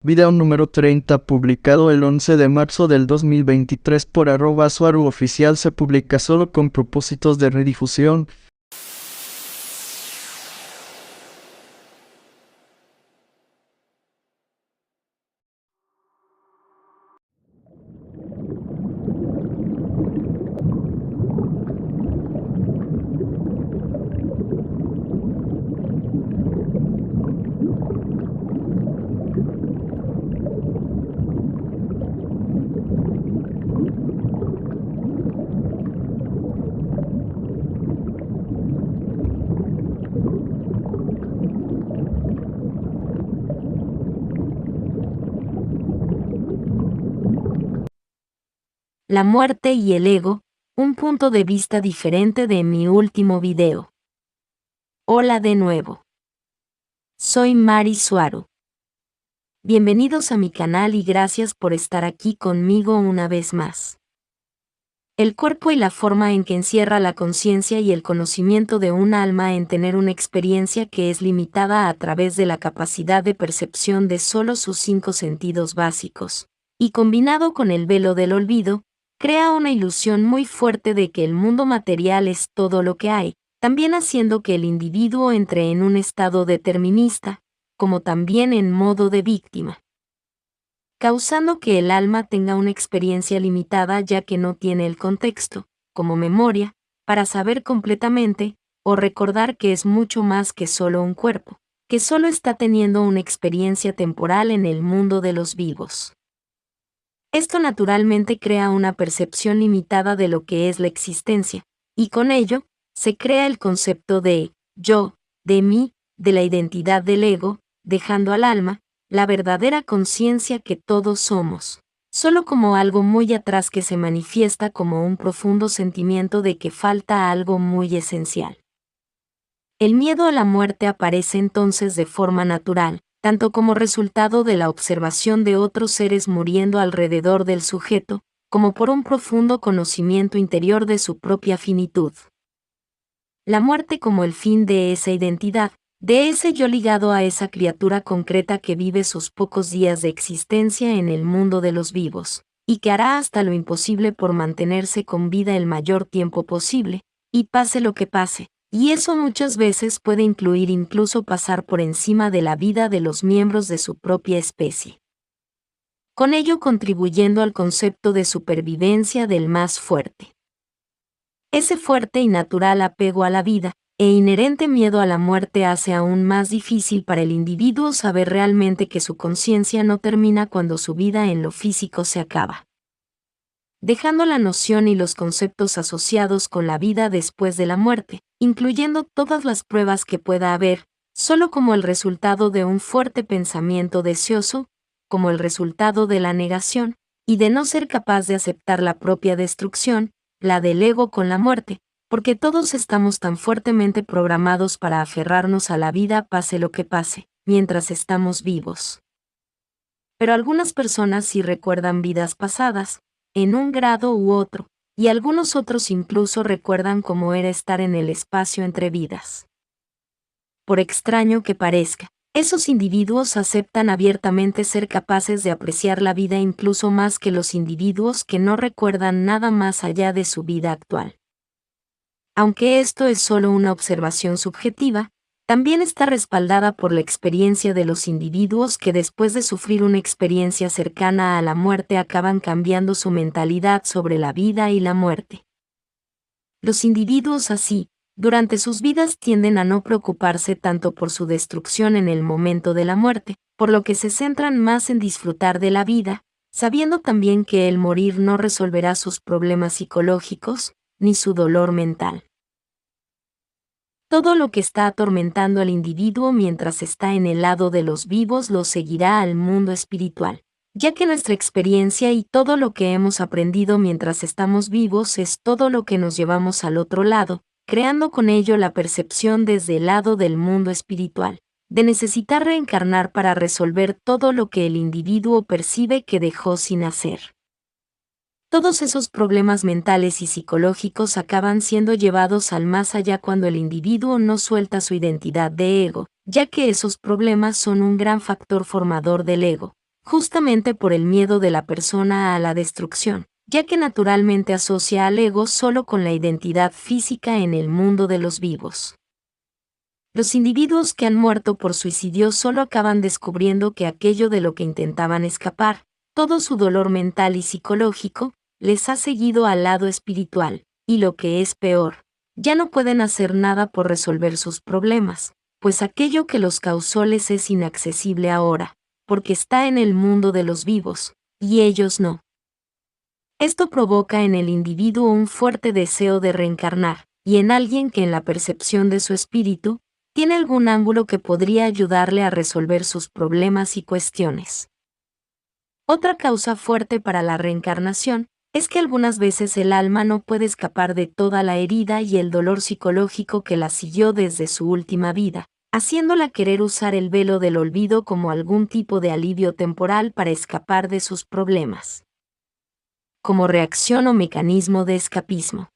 Video número 30, publicado el 11 de marzo del 2023 por @suaruoficial, se publica solo con propósitos de redifusión. La muerte y el ego, un punto de vista diferente de mi último video. Hola de nuevo. Soy Mari Suaru. Bienvenidos a mi canal y gracias por estar aquí conmigo una vez más. El cuerpo y la forma en que encierra la conciencia y el conocimiento de un alma en tener una experiencia que es limitada a través de la capacidad de percepción de solo sus 5 sentidos básicos, y combinado con el velo del olvido, crea una ilusión muy fuerte de que el mundo material es todo lo que hay, también haciendo que el individuo entre en un estado determinista, como también en modo de víctima, causando que el alma tenga una experiencia limitada ya que no tiene el contexto, como memoria, para saber completamente, o recordar que es mucho más que solo un cuerpo, que solo está teniendo una experiencia temporal en el mundo de los vivos. Esto naturalmente crea una percepción limitada de lo que es la existencia, y con ello, se crea el concepto de yo, de mí, de la identidad del ego, dejando al alma, la verdadera conciencia que todos somos, solo como algo muy atrás que se manifiesta como un profundo sentimiento de que falta algo muy esencial. El miedo a la muerte aparece entonces de forma natural, tanto como resultado de la observación de otros seres muriendo alrededor del sujeto, como por un profundo conocimiento interior de su propia finitud. La muerte como el fin de esa identidad, de ese yo ligado a esa criatura concreta que vive sus pocos días de existencia en el mundo de los vivos, y que hará hasta lo imposible por mantenerse con vida el mayor tiempo posible, y pase lo que pase. Y eso muchas veces puede incluir incluso pasar por encima de la vida de los miembros de su propia especie. Con ello contribuyendo al concepto de supervivencia del más fuerte. Ese fuerte y natural apego a la vida, e inherente miedo a la muerte hace aún más difícil para el individuo saber realmente que su conciencia no termina cuando su vida en lo físico se acaba, dejando la noción y los conceptos asociados con la vida después de la muerte, incluyendo todas las pruebas que pueda haber, solo como el resultado de un fuerte pensamiento deseoso, como el resultado de la negación, y de no ser capaz de aceptar la propia destrucción, la del ego con la muerte, porque todos estamos tan fuertemente programados para aferrarnos a la vida pase lo que pase, mientras estamos vivos. Pero algunas personas sí recuerdan vidas pasadas, en un grado u otro, y algunos otros incluso recuerdan cómo era estar en el espacio entre vidas. Por extraño que parezca, esos individuos aceptan abiertamente ser capaces de apreciar la vida incluso más que los individuos que no recuerdan nada más allá de su vida actual. Aunque esto es solo una observación subjetiva, también está respaldada por la experiencia de los individuos que después de sufrir una experiencia cercana a la muerte acaban cambiando su mentalidad sobre la vida y la muerte. Los individuos así, durante sus vidas tienden a no preocuparse tanto por su destrucción en el momento de la muerte, por lo que se centran más en disfrutar de la vida, sabiendo también que el morir no resolverá sus problemas psicológicos, ni su dolor mental. Todo lo que está atormentando al individuo mientras está en el lado de los vivos lo seguirá al mundo espiritual, ya que nuestra experiencia y todo lo que hemos aprendido mientras estamos vivos es todo lo que nos llevamos al otro lado, creando con ello la percepción desde el lado del mundo espiritual, de necesitar reencarnar para resolver todo lo que el individuo percibe que dejó sin hacer. Todos esos problemas mentales y psicológicos acaban siendo llevados al más allá cuando el individuo no suelta su identidad de ego, ya que esos problemas son un gran factor formador del ego, justamente por el miedo de la persona a la destrucción, ya que naturalmente asocia al ego solo con la identidad física en el mundo de los vivos. Los individuos que han muerto por suicidio solo acaban descubriendo que aquello de lo que intentaban escapar, todo su dolor mental y psicológico, les ha seguido al lado espiritual, y lo que es peor, ya no pueden hacer nada por resolver sus problemas, pues aquello que los causó les es inaccesible ahora, porque está en el mundo de los vivos, y ellos no. Esto provoca en el individuo un fuerte deseo de reencarnar, y en alguien que en la percepción de su espíritu, tiene algún ángulo que podría ayudarle a resolver sus problemas y cuestiones. Otra causa fuerte para la reencarnación es que algunas veces el alma no puede escapar de toda la herida y el dolor psicológico que la siguió desde su última vida, haciéndola querer usar el velo del olvido como algún tipo de alivio temporal para escapar de sus problemas. Como reacción o mecanismo de escapismo.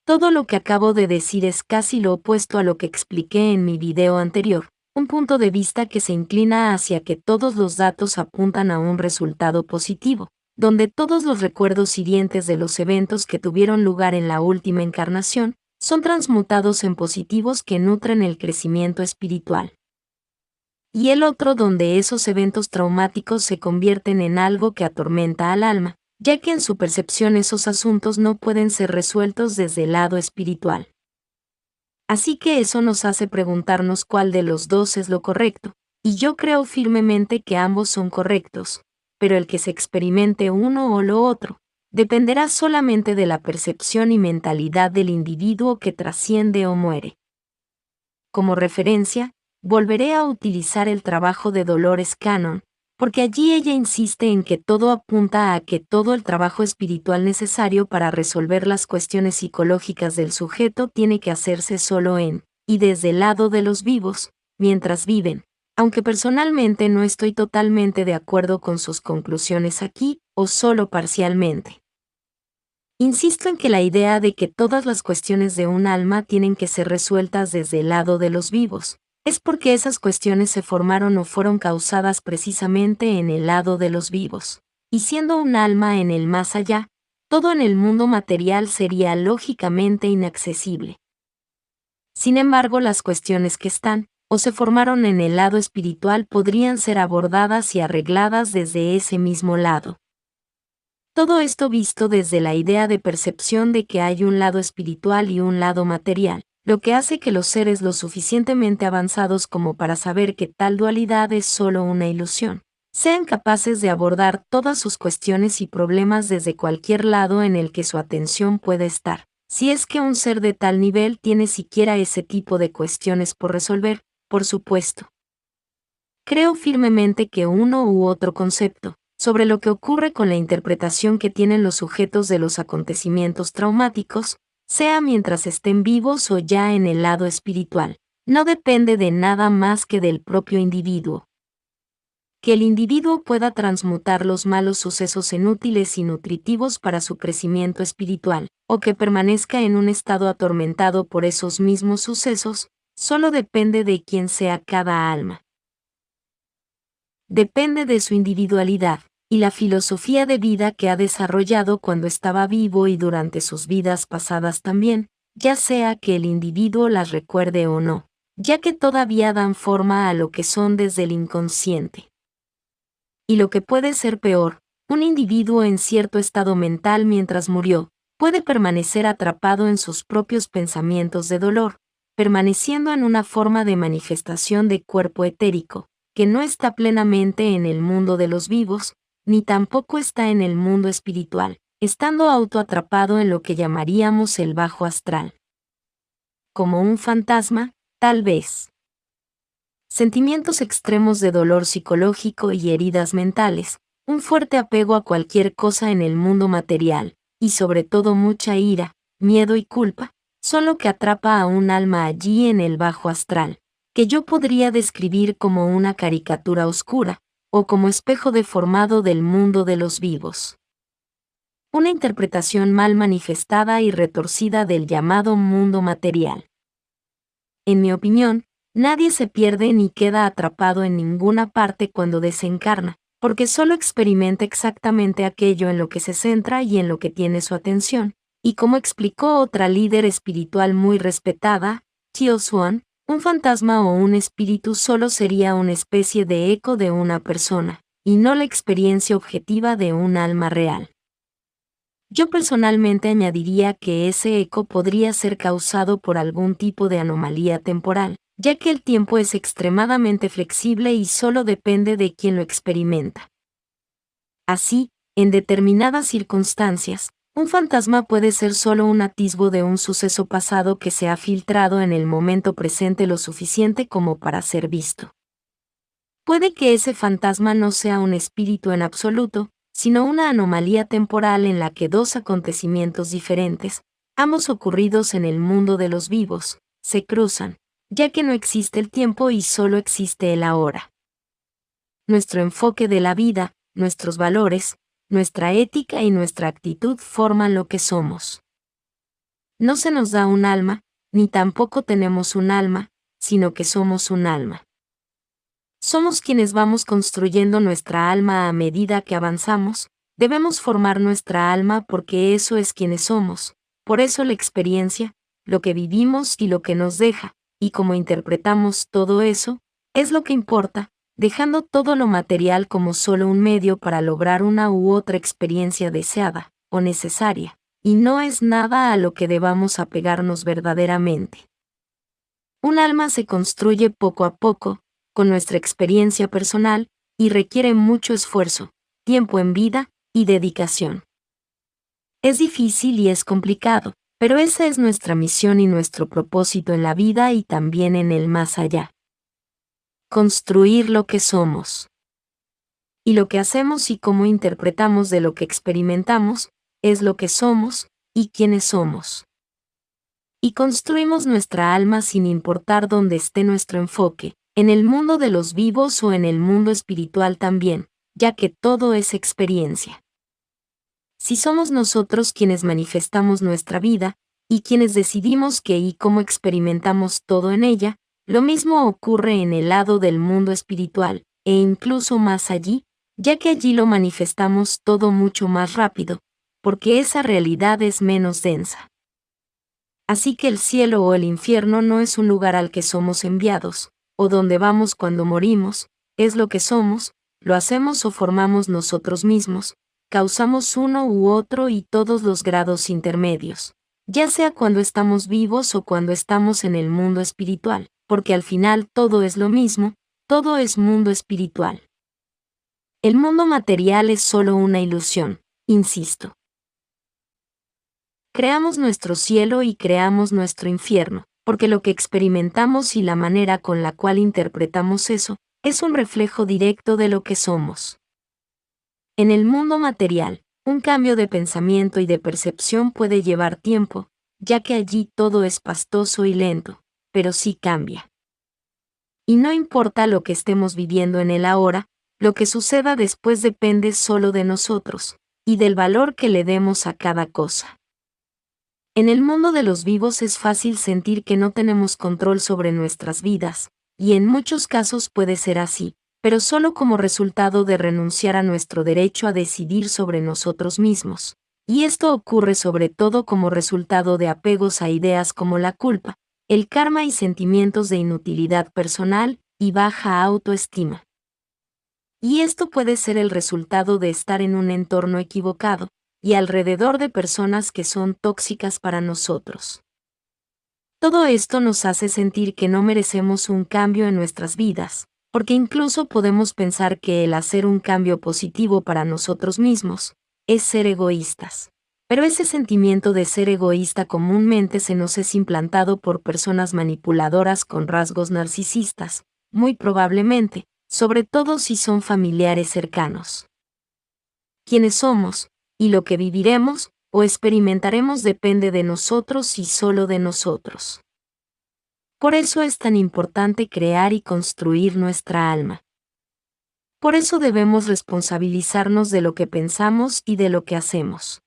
Todo lo que acabo de decir es casi lo opuesto a lo que expliqué en mi video anterior, un punto de vista que se inclina hacia que todos los datos apuntan a un resultado positivo, donde todos los recuerdos hirientes de los eventos que tuvieron lugar en la última encarnación son transmutados en positivos que nutren el crecimiento espiritual. Y el otro donde esos eventos traumáticos se convierten en algo que atormenta al alma, ya que en su percepción esos asuntos no pueden ser resueltos desde el lado espiritual. Así que eso nos hace preguntarnos cuál de los dos es lo correcto, y yo creo firmemente que ambos son correctos, pero el que se experimente uno o lo otro, dependerá solamente de la percepción y mentalidad del individuo que trasciende o muere. Como referencia, volveré a utilizar el trabajo de Dolores Cannon, porque allí ella insiste en que todo apunta a que todo el trabajo espiritual necesario para resolver las cuestiones psicológicas del sujeto tiene que hacerse solo en, y desde el lado de los vivos, mientras viven, aunque personalmente no estoy totalmente de acuerdo con sus conclusiones aquí, o solo parcialmente. Insisto en que la idea de que todas las cuestiones de un alma tienen que ser resueltas desde el lado de los vivos, es porque esas cuestiones se formaron o fueron causadas precisamente en el lado de los vivos. Y siendo un alma en el más allá, todo en el mundo material sería lógicamente inaccesible. Sin embargo, las cuestiones que están, o se formaron en el lado espiritual podrían ser abordadas y arregladas desde ese mismo lado. Todo esto visto desde la idea de percepción de que hay un lado espiritual y un lado material, lo que hace que los seres lo suficientemente avanzados como para saber que tal dualidad es solo una ilusión, sean capaces de abordar todas sus cuestiones y problemas desde cualquier lado en el que su atención pueda estar, si es que un ser de tal nivel tiene siquiera ese tipo de cuestiones por resolver, por supuesto. Creo firmemente que uno u otro concepto, sobre lo que ocurre con la interpretación que tienen los sujetos de los acontecimientos traumáticos, sea mientras estén vivos o ya en el lado espiritual, no depende de nada más que del propio individuo. Que el individuo pueda transmutar los malos sucesos en útiles y nutritivos para su crecimiento espiritual, o que permanezca en un estado atormentado por esos mismos sucesos, solo depende de quién sea cada alma. Depende de su individualidad y la filosofía de vida que ha desarrollado cuando estaba vivo y durante sus vidas pasadas también, ya sea que el individuo las recuerde o no, ya que todavía dan forma a lo que son desde el inconsciente. Y lo que puede ser peor, un individuo en cierto estado mental mientras murió, puede permanecer atrapado en sus propios pensamientos de dolor, permaneciendo en una forma de manifestación de cuerpo etérico, que no está plenamente en el mundo de los vivos, ni tampoco está en el mundo espiritual, estando autoatrapado en lo que llamaríamos el bajo astral. Como un fantasma, tal vez. Sentimientos extremos de dolor psicológico y heridas mentales, un fuerte apego a cualquier cosa en el mundo material, y sobre todo mucha ira, miedo y culpa, son lo que atrapa a un alma allí en el bajo astral, que yo podría describir como una caricatura oscura, o como espejo deformado del mundo de los vivos. Una interpretación mal manifestada y retorcida del llamado mundo material. En mi opinión, nadie se pierde ni queda atrapado en ninguna parte cuando desencarna, porque solo experimenta exactamente aquello en lo que se centra y en lo que tiene su atención. Y como explicó otra líder espiritual muy respetada, Tio Swan, un fantasma o un espíritu solo sería una especie de eco de una persona, y no la experiencia objetiva de un alma real. Yo personalmente añadiría que ese eco podría ser causado por algún tipo de anomalía temporal, ya que el tiempo es extremadamente flexible y solo depende de quien lo experimenta. Así, en determinadas circunstancias, un fantasma puede ser solo un atisbo de un suceso pasado que se ha filtrado en el momento presente lo suficiente como para ser visto. Puede que ese fantasma no sea un espíritu en absoluto, sino una anomalía temporal en la que dos acontecimientos diferentes, ambos ocurridos en el mundo de los vivos, se cruzan, ya que no existe el tiempo y solo existe el ahora. Nuestro enfoque de la vida, nuestros valores, nuestra ética y nuestra actitud forman lo que somos. No se nos da un alma, ni tampoco tenemos un alma, sino que somos un alma. Somos quienes vamos construyendo nuestra alma a medida que avanzamos, debemos formar nuestra alma porque eso es quienes somos, por eso la experiencia, lo que vivimos y lo que nos deja, y cómo interpretamos todo eso, es lo que importa, dejando todo lo material como solo un medio para lograr una u otra experiencia deseada o necesaria, y no es nada a lo que debamos apegarnos verdaderamente. Un alma se construye poco a poco, con nuestra experiencia personal, y requiere mucho esfuerzo, tiempo en vida y dedicación. Es difícil y es complicado, pero esa es nuestra misión y nuestro propósito en la vida y también en el más allá. Construir lo que somos. Y lo que hacemos y cómo interpretamos de lo que experimentamos, es lo que somos y quiénes somos. Y construimos nuestra alma sin importar dónde esté nuestro enfoque, en el mundo de los vivos o en el mundo espiritual también, ya que todo es experiencia. Si somos nosotros quienes manifestamos nuestra vida, y quienes decidimos qué y cómo experimentamos todo en ella, lo mismo ocurre en el lado del mundo espiritual, e incluso más allí, ya que allí lo manifestamos todo mucho más rápido, porque esa realidad es menos densa. Así que el cielo o el infierno no es un lugar al que somos enviados, o donde vamos cuando morimos, es lo que somos, lo hacemos o formamos nosotros mismos, causamos uno u otro y todos los grados intermedios, ya sea cuando estamos vivos o cuando estamos en el mundo espiritual, porque al final todo es lo mismo, todo es mundo espiritual. El mundo material es solo una ilusión, insisto. Creamos nuestro cielo y creamos nuestro infierno, porque lo que experimentamos y la manera con la cual interpretamos eso, es un reflejo directo de lo que somos. En el mundo material, un cambio de pensamiento y de percepción puede llevar tiempo, ya que allí todo es pastoso y lento, pero sí cambia. Y no importa lo que estemos viviendo en el ahora, lo que suceda después depende solo de nosotros, y del valor que le demos a cada cosa. En el mundo de los vivos es fácil sentir que no tenemos control sobre nuestras vidas, y en muchos casos puede ser así, pero solo como resultado de renunciar a nuestro derecho a decidir sobre nosotros mismos. Y esto ocurre sobre todo como resultado de apegos a ideas como la culpa, el karma y sentimientos de inutilidad personal y baja autoestima. Y esto puede ser el resultado de estar en un entorno equivocado, y alrededor de personas que son tóxicas para nosotros. Todo esto nos hace sentir que no merecemos un cambio en nuestras vidas, porque incluso podemos pensar que el hacer un cambio positivo para nosotros mismos es ser egoístas. Pero ese sentimiento de ser egoísta comúnmente se nos es implantado por personas manipuladoras con rasgos narcisistas, muy probablemente, sobre todo si son familiares cercanos. ¿Quiénes somos? Y lo que viviremos o experimentaremos depende de nosotros y solo de nosotros. Por eso es tan importante crear y construir nuestra alma. Por eso debemos responsabilizarnos de lo que pensamos y de lo que hacemos.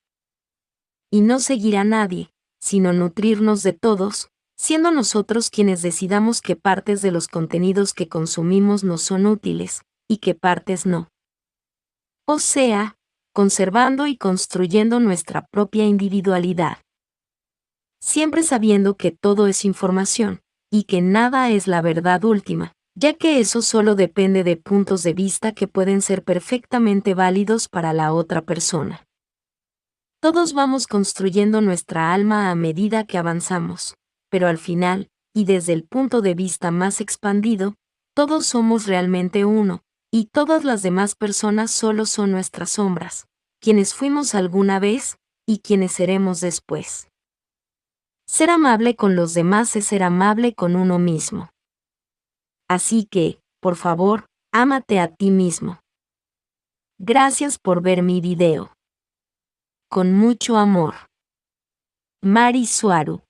Y no seguir a nadie, sino nutrirnos de todos, siendo nosotros quienes decidamos qué partes de los contenidos que consumimos nos son útiles, y qué partes no. O sea, conservando y construyendo nuestra propia individualidad. Siempre sabiendo que todo es información, y que nada es la verdad última, ya que eso solo depende de puntos de vista que pueden ser perfectamente válidos para la otra persona. Todos vamos construyendo nuestra alma a medida que avanzamos, pero al final, y desde el punto de vista más expandido, todos somos realmente uno, y todas las demás personas solo son nuestras sombras, quienes fuimos alguna vez, y quienes seremos después. Ser amable con los demás es ser amable con uno mismo. Así que, por favor, ámate a ti mismo. Gracias por ver mi video. Con mucho amor. Mari Suaru.